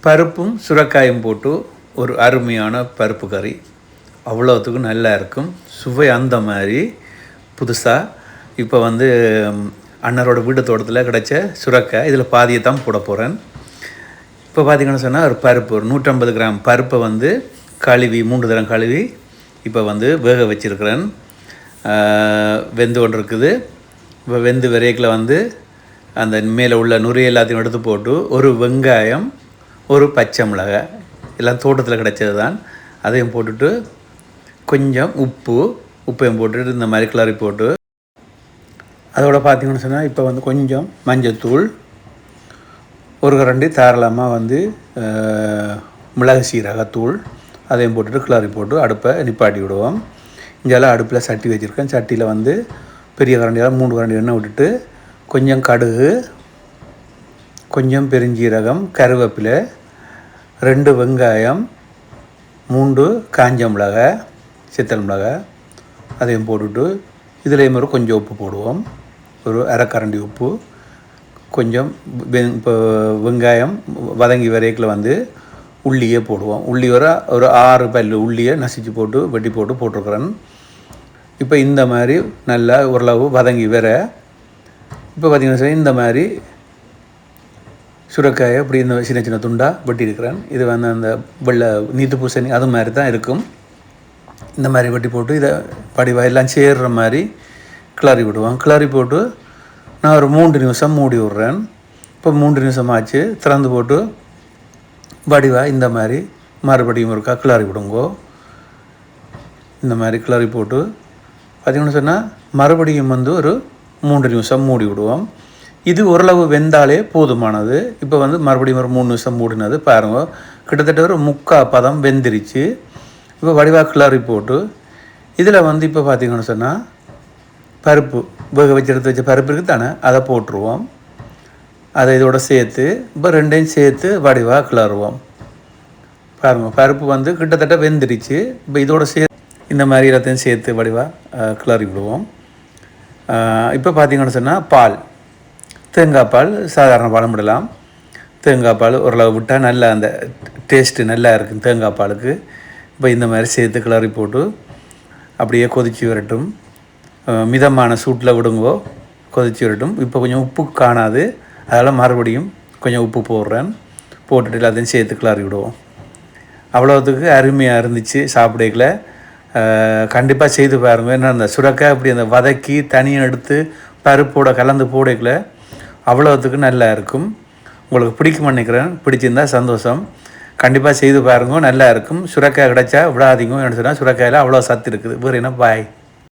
பருப்பும் சுரைக்காயும் போட்டு ஒரு அருமையான பருப்பு கறி அவ்வளோத்துக்கும் நல்லா இருக்கும். சுவை அந்த மாதிரி புதுசாக இப்போ அண்ணரோட வீட்டு தோட்டத்தில் கிடைச்ச சுரைக்காய் இதில் பாதியை தான் போட போகிறேன். இப்போ பார்த்திங்கன்னு சொன்னால் ஒரு பருப்பு ஒரு 150 கிராம் பருப்பை கழுவி 3 தரம் கழுவி இப்போ வேக வச்சுருக்கிறேன். வெந்து கொண்டு இருக்குது. இப்போ வெந்து விரைக்கில் அந்த மேலே உள்ள நுரையை எல்லாத்தையும் எடுத்து போட்டு ஒரு வெங்காயம் ஒரு பச்சை மிளகாய் எல்லாம் தோட்டத்தில் கிடைச்சது தான், அதையும் போட்டுட்டு கொஞ்சம் உப்பையும் போட்டுட்டு இந்த மாதிரி கிளறி போட்டு அதோட பார்த்திங்கன்னு சொன்னால் இப்போ கொஞ்சம் மஞ்சத்தூள் ஒரு கரண்டி தாராளமாக மிளகு சீரகத்தூள் அதையும் போட்டுட்டு கிளறி போட்டு அடுப்பை நிப்பாட்டி விடுவோம். இங்கெல்லாம் அடுப்பில் சட்டி வச்சுருக்கேன். சட்டியில் பெரிய கரண்டியால் 3 கரண்டி எண்ணெய் விட்டுட்டு கொஞ்சம் கடுகு, கொஞ்சம் பெருஞ்சீரகம், கருவேப்பிலை, 2 வெங்காயம், 3 காஞ்ச மிளகாய், சித்தல் மிளகாய் அதையும் போட்டுட்டு இதுலேயும் கொஞ்சம் உப்பு போடுவோம். ஒரு அரை கரண்டி உப்பு. கொஞ்சம் இப்போ வெங்காயம் வதங்கி வரைக்கில் உள்ளியே போடுவோம். உள்ளி ஒரு 6 பல் உள்ளியை நசிச்சு போட்டு வெட்டி போட்டு போட்டிருக்கிறேன். இப்போ இந்த மாதிரி நல்லா ஓரளவு வதங்கி இப்போ பார்த்திங்கன்னா இந்த மாதிரி சுரைக்காயை இப்படி இந்த சின்ன சின்ன துண்டாக வெட்டி இருக்கிறேன். இது அந்த வெள்ளை நீத்து பூசணி அது மாதிரி தான் இருக்கும். இந்த மாதிரி வெட்டி போட்டு இதை படிவாக எல்லாம் சேர்கிற மாதிரி கிளறி விடுவோம். கிளறி போட்டு நான் ஒரு 3 நிமிஷம் மூடி விட்றேன். இப்போ 3 நிமிஷம் ஆச்சு. திறந்து போட்டு வடிவாக இந்த மாதிரி மறுபடியும் ஒருக்கா கிளறி விடுங்கோ. இந்த மாதிரி கிளறி போட்டு பார்த்திங்கன்னு சொன்னால் மறுபடியும் ஒரு 3 நிமிஷம் மூடி விடுவோம். இது ஓரளவு வெந்தாலே போதுமானது. இப்போ மறுபடியும் ஒரு 3 நிமிஷம் மூடினது பாருங்க, கிட்டத்தட்ட ஒரு 3/4 பதம் வெந்திருச்சு. இப்போ வடிவாக கிளறி போட்டு இதில் இப்போ பார்த்திங்கன்னு சொன்னால் பருப்பு வேக வச்சு எடுத்து வச்ச பருப்பு இருக்குது தானே, அதை போட்டுருவோம். அதை இதோட சேர்த்து இப்போ ரெண்டையும் சேர்த்து வடிவாக கிளறுவோம். பாருங்கள், பருப்பு கிட்டத்தட்ட வெந்துருச்சு. இப்போ இதோட சேர்த்து இந்த மாதிரி எல்லாத்தையும் சேர்த்து வடிவாக கிளறி விடுவோம். இப்போ பார்த்திங்கன்னு சொன்னால் தேங்காய் பால் சாதாரண பாலும் விடலாம். தேங்காய் பால் ஓரளவு விட்டால் நல்லா அந்த டேஸ்ட்டு நல்லா இருக்கும் தேங்காய் பாலுக்கு. இப்போ இந்த மாதிரி சேர்த்து கிளறி போட்டு அப்படியே கொதிச்சு வரட்டும். மிதமான சூட்டில் விடுங்கோ, கொதிச்சு வரட்டும். இப்போ கொஞ்சம் உப்பு காணாது, அதனால் மறுபடியும் கொஞ்சம் உப்பு போடுறேன். போட்டுட்டு எல்லாத்தையும் சேர்த்து கிளறி விடுவோம். அவ்வளோத்துக்கு அருமையாக இருந்துச்சு. சாப்பிடல கண்டிப்பாக செய்து பாருங்கள். ஏன்னா அந்த சுரைக்காய் அப்படி அந்த வதக்கி தனியாக எடுத்து பருப்போட கலந்து போடல அவ்வளோத்துக்கு நல்லா இருக்கும். உங்களுக்கு பிடிக்கும்னு நினைக்கிறேன். பிடிச்சிருந்தால் சந்தோஷம். கண்டிப்பாக செய்து பாருங்கள், நல்லா இருக்கும். சுரைக்காய் கிடைச்சா விடாதீங்க. என்ன சொன்னால் சுரைக்காயில் அவ்வளோ சத்து இருக்குது. வேறு என்ன, பாய்.